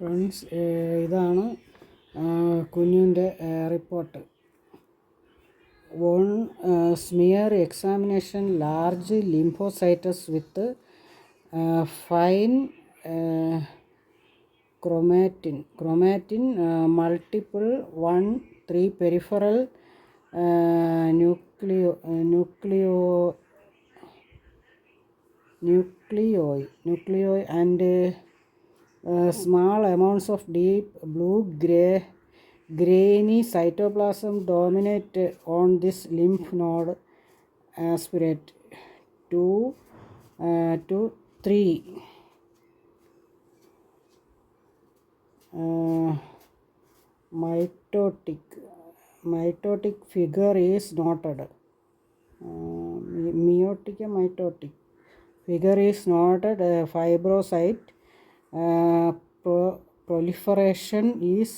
Friends, ഇതാണ് കുഞ്ഞിൻ്റെ report. One smear examination large lymphocytes with fine chromatin multiple 1-3 peripheral nuclei and small amounts of deep blue-grainy cytoplasm dominate on this lymph node. Aspirate 2 to 3. Mitotic figure is noted. Mitotic figure is noted. Fibrocyte proliferation is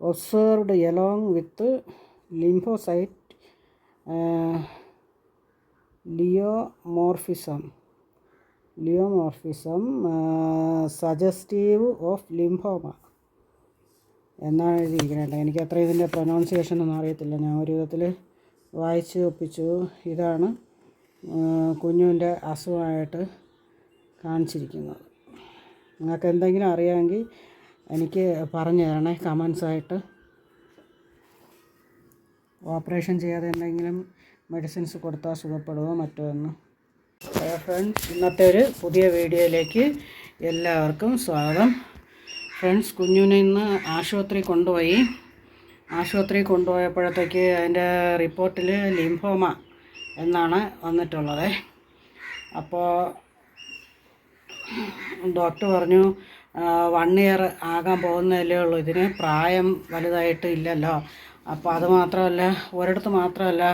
observed along with lymphocyte leomorphism suggestive of lymphoma എന്നാണ് എഴുതിയിരിക്കുന്നത്. എനിക്ക് അത്ര ഇതിൻ്റെ pronunciation ഒന്നും അറിയത്തില്ല. ഞാൻ ഒരു വിധത്തിൽ വായിച്ച് ഒപ്പിച്ചു. ഇതാണ് കുഞ്ഞുവിൻ്റെ അസുഖമായിട്ട് കാണിച്ചിരിക്കുന്നത്. നിങ്ങൾക്ക് എന്തെങ്കിലും അറിയാമെങ്കിൽ എനിക്ക് പറഞ്ഞു തരണേ കമൻസായിട്ട്. ഓപ്പറേഷൻ ചെയ്യാതെ എന്തെങ്കിലും മെഡിസിൻസ് കൊടുത്താൽ സുഖപ്പെടുമോ മറ്റോ എന്ന്. ഫ്രണ്ട്സ്, ഇന്നത്തെ ഒരു പുതിയ വീഡിയോയിലേക്ക് എല്ലാവർക്കും സ്വാഗതം. ഫ്രണ്ട്സ്, കുഞ്ഞിനെ ഇന്ന് ആശുപത്രി കൊണ്ടുപോയപ്പോഴത്തേക്ക് അതിൻ്റെ റിപ്പോർട്ടിൽ ലിംഫോമ എന്നാണ് വന്നിട്ടുള്ളത്. അപ്പോൾ ഡോക്ടർ പറഞ്ഞു 1 ഇയർ ആകാൻ പോകുന്നതല്ലേ ഉള്ളൂ, ഇതിന് പ്രായം വലുതായിട്ട് ഇല്ലല്ലോ. അപ്പോൾ അത് മാത്രമല്ല, ഒരിടത്ത് മാത്രമല്ല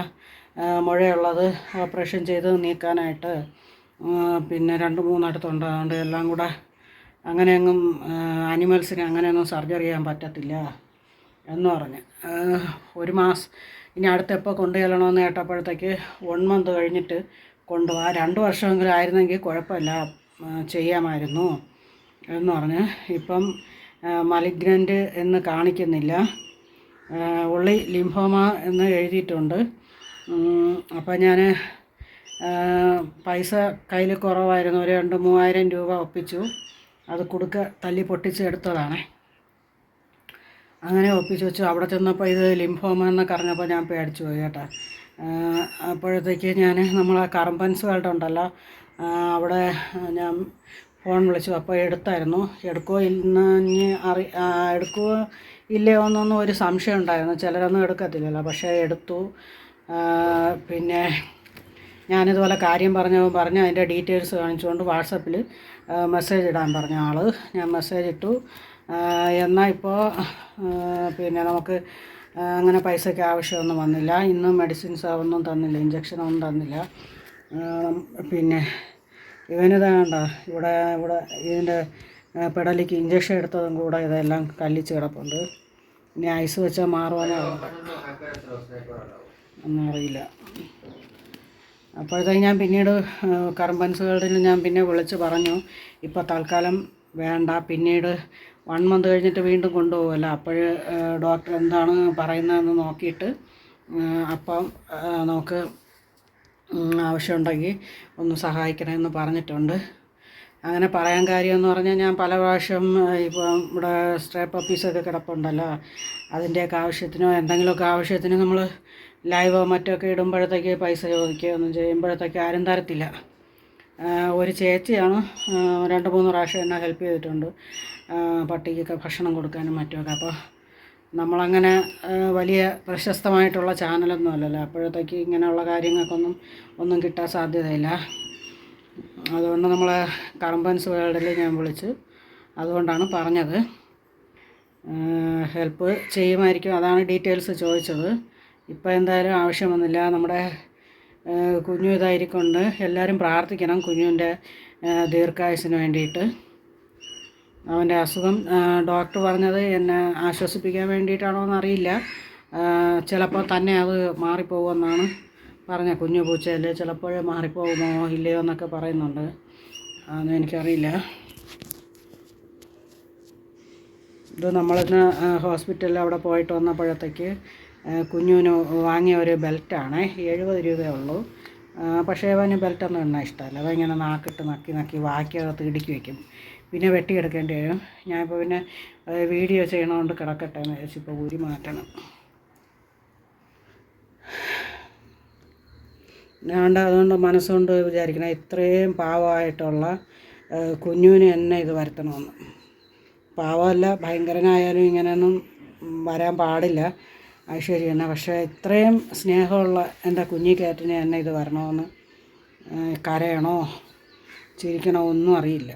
മുഴയുള്ളത്, ഓപ്പറേഷൻ ചെയ്ത് നീക്കാനായിട്ട് പിന്നെ 2-3 ഇടത്തുണ്ട്. അതുകൊണ്ട് എല്ലാം കൂടെ അങ്ങനെയൊന്നും ആനിമൽസിന് അങ്ങനെയൊന്നും സർജറി ചെയ്യാൻ പറ്റത്തില്ല എന്ന് പറഞ്ഞ് 1 മാസം ഇനി അടുത്തെപ്പോൾ കൊണ്ടു ചെല്ലണമെന്ന് കേട്ടപ്പോഴത്തേക്ക് 1 മന്ത് കഴിഞ്ഞിട്ട് കൊണ്ടുപോകാം, 2 വർഷമെങ്കിലും ആയിരുന്നെങ്കിൽ കുഴപ്പമില്ല, ചെയ്യാമായിരുന്നു എന്ന് പറഞ്ഞ്. ഇപ്പം മലിഗ്നൻ്റ് എന്ന് കാണിക്കുന്നില്ല, ഉള്ളി ലിംഫോമ എന്ന് എഴുതിയിട്ടുണ്ട്. അപ്പം ഞാൻ പൈസ കയ്യിൽ കുറവായിരുന്നു, ഒരു 2-3000 രൂപ ഒപ്പിച്ചു. അത് തല്ലി പൊട്ടിച്ചെടുത്തതാണ്. അങ്ങനെ ഒപ്പിച്ച് വെച്ചു. അവിടെ ചെന്നപ്പോൾ ഇത് ലിംഫോമ എന്നൊക്കെ അറിഞ്ഞപ്പോൾ ഞാൻ പേടിച്ചു പോയി കേട്ടോ. അപ്പോഴത്തേക്ക് നമ്മളെ കറമ്പൻസ് വേൾഡ് ഉണ്ടല്ലോ, അവിടെ ഞാൻ ഫോൺ വിളിച്ചു. അപ്പോൾ എടുത്തായിരുന്നു. എടുക്കുമോ ഇല്ലയോ എന്നൊന്നും ഒരു സംശയം ഉണ്ടായിരുന്നു. ചിലരൊന്നും എടുക്കത്തില്ലല്ലോ, പക്ഷേ എടുത്തു. പിന്നെ ഞാനിതുപോലെ കാര്യം പറഞ്ഞ് അതിൻ്റെ ഡീറ്റെയിൽസ് കാണിച്ചുകൊണ്ട് വാട്സപ്പിൽ മെസ്സേജ് ഇടാൻ പറഞ്ഞ ആൾ ഞാൻ മെസ്സേജ് ഇട്ടു. എന്നാൽ ഇപ്പോൾ പിന്നെ നമുക്ക് അങ്ങനെ പൈസയ്ക്ക് ആവശ്യമൊന്നും വന്നില്ല. ഇന്നും മെഡിസിൻസ് ഒന്നും തന്നില്ല, ഇഞ്ചക്ഷനൊന്നും തന്നില്ല. പിന്നെ ഇവനിതാണ്ട ഇവിടെ ഇതിൻ്റെ പെടലിക്ക് ഇഞ്ചക്ഷൻ എടുത്തതും കൂടെ ഇതെല്ലാം കല്ലിച്ച് കിടപ്പുണ്ട്. ഇനി ഐസ് വെച്ചാൽ മാറുവാനോ ഒന്നും അറിയില്ല. അപ്പോഴത്തേക്ക് ഞാൻ പിന്നീട് കറമ്പൻസ് വേൾഡിൽ ഞാൻ പിന്നെ വിളിച്ച് പറഞ്ഞു, ഇപ്പോൾ തൽക്കാലം വേണ്ട, പിന്നീട് 1 മന്ത് കഴിഞ്ഞിട്ട് വീണ്ടും കൊണ്ടുപോകുമല്ലോ, അപ്പോൾ ഡോക്ടർ എന്താണ് പറയുന്നതെന്ന് നോക്കിയിട്ട് അപ്പം നമുക്ക് ആവശ്യമുണ്ടെങ്കിൽ ഒന്ന് സഹായിക്കണമെന്ന് പറഞ്ഞിട്ടുണ്ട്. അങ്ങനെ പറയാൻ കാര്യമെന്ന് പറഞ്ഞാൽ, ഞാൻ പല പ്രാവശ്യം ഇപ്പം ഇവിടെ സ്ട്രേ പപ്പീസൊക്കെ കിടപ്പുണ്ടല്ലോ, അതിൻ്റെയൊക്കെ ആവശ്യത്തിനോ എന്തെങ്കിലുമൊക്കെ ആവശ്യത്തിന് നമ്മൾ ലൈവോ മറ്റൊക്കെ ഇടുമ്പോഴത്തേക്ക് പൈസ ചോദിക്കുകയൊന്നും ചെയ്യുമ്പോഴത്തേക്ക് ആരും തരത്തില്ല. ഒരു ചേച്ചിയാണ് 2-3 പ്രാവശ്യം എന്നെ ഹെൽപ്പ് ചെയ്തിട്ടുണ്ട്, പട്ടിക്കൊക്കെ ഭക്ഷണം കൊടുക്കാനും മറ്റുമൊക്കെ. അപ്പോൾ നമ്മളങ്ങനെ വലിയ പ്രശസ്തമായിട്ടുള്ള ചാനലൊന്നും അല്ലല്ലോ, അപ്പോഴത്തേക്ക് ഇങ്ങനെയുള്ള കാര്യങ്ങൾക്കൊന്നും കിട്ടാൻ സാധ്യതയില്ല. അതുകൊണ്ട് നമ്മളെ കറമ്പൻസ് വേൾഡിൽ ഞാൻ വിളിച്ചു, അതുകൊണ്ടാണ് പറഞ്ഞത്. ഹെൽപ്പ് ചെയ്യുമായിരിക്കും, അതാണ് ഡീറ്റെയിൽസ് ചോദിച്ചത്. ഇപ്പോൾ എന്തായാലും ആവശ്യമൊന്നുമില്ല. നമ്മുടെ കുഞ്ഞു ഇതായിരിക്കൊണ്ട് എല്ലാവരും പ്രാർത്ഥിക്കണം കുഞ്ഞുവിൻ്റെ ദീർഘായുസ്സിന് വേണ്ടിയിട്ട്. അവൻ്റെ അസുഖം ഡോക്ടർ പറഞ്ഞത് എന്നെ ആശ്വസിപ്പിക്കാൻ വേണ്ടിയിട്ടാണോ എന്നറിയില്ല, ചിലപ്പോൾ തന്നെ അത് മാറിപ്പോകുമെന്നാണ് പറഞ്ഞ കുഞ്ഞു പൂച്ചയല്ലേ, ചിലപ്പോൾ മാറിപ്പോകുമോ ഇല്ലയോ എന്നൊക്കെ പറയുന്നുണ്ട്. അതൊന്നും എനിക്കറിയില്ല. ഇത് നമ്മളിന്ന് ഹോസ്പിറ്റലിൽ അവിടെ പോയിട്ട് വന്നപ്പോഴത്തേക്ക് കുഞ്ഞുവിന് വാങ്ങിയ ഒരു ബെൽറ്റാണ്. 70 രൂപയേ ഉള്ളൂ. പക്ഷേ അവന് ബെൽറ്റൊന്നും എണ്ണ ഇഷ്ടമല്ല. അവൻ ഇങ്ങനെ നാക്കിട്ട് നക്കി വാക്കിയകത്ത് ഇടുക്കി വയ്ക്കും. പിന്നെ വെട്ടിയെടുക്കേണ്ടി വരും. ഞാനിപ്പോൾ പിന്നെ വീഡിയോ ചെയ്യണതുകൊണ്ട് കിടക്കട്ടെ എന്ന് വെച്ച് ഇപ്പോൾ ഊരി മാറ്റണം. ഞാൻ അതുകൊണ്ട് മനസ്സുകൊണ്ട് വിചാരിക്കണം ഇത്രയും പാവമായിട്ടുള്ള കുഞ്ഞുവിന് എന്നെ ഇത് വരുത്തണമെന്ന്. പാവമല്ല, ഭയങ്കരനായാലും ഇങ്ങനെയൊന്നും വരാൻ പാടില്ല, അത് ശരി തന്നെ. പക്ഷേ ഇത്രയും സ്നേഹമുള്ള എൻ്റെ കുഞ്ഞിക്കേറ്റിന് എന്നെ ഇത് വരണമെന്ന് കരയണോ ചിരിക്കണോ ഒന്നും അറിയില്ല.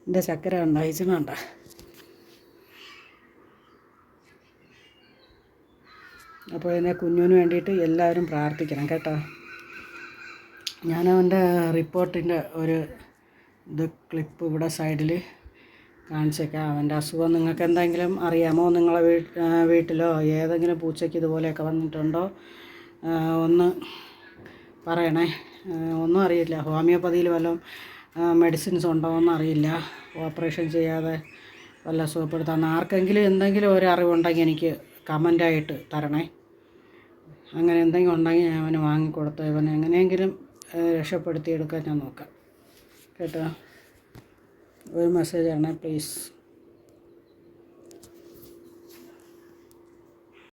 എൻ്റെ ചക്കര ഉണ്ടായിച്ചുന്നുണ്ട. അപ്പോൾ എന്നെ കുഞ്ഞിന് വേണ്ടിയിട്ട് എല്ലാവരും പ്രാർത്ഥിക്കണം കേട്ടോ. ഞാനവൻ്റെ റിപ്പോർട്ടിൻ്റെ ഒരു ക്ലിപ്പ് ഇവിടെ സൈഡിൽ കാണിച്ചേക്കാം. അവൻ്റെ അസുഖം നിങ്ങൾക്ക് എന്തെങ്കിലും അറിയാമോ? നിങ്ങളെ വീട്ടിലോ ഏതെങ്കിലും പൂച്ചയ്ക്ക് ഇതുപോലെയൊക്കെ വന്നിട്ടുണ്ടോ? ഒന്ന് പറയണേ. ഒന്നും അറിയില്ല. ഹോമിയോപ്പതിയിൽ വല്ലതും മെഡിസിൻസ് ഉണ്ടോ എന്നറിയില്ല. ഓപ്പറേഷൻ ചെയ്യാതെ വല്ല സുഖപ്പെടുത്താൻ ആർക്കെങ്കിലും എന്തെങ്കിലും ഒരു അറിവുണ്ടെങ്കിൽ എനിക്ക് കമൻ്റായിട്ട് തരണേ. അങ്ങനെ എന്തെങ്കിലും ഉണ്ടെങ്കിൽ ഞാൻ അവന് വാങ്ങിക്കൊടുത്ത് ഇവനെ എങ്ങനെയെങ്കിലും രക്ഷപ്പെടുത്തിയെടുക്കാൻ ഞാൻ നോക്കാം കേട്ടോ. ഒരു മെസ്സേജാണ് പ്ലീസ്.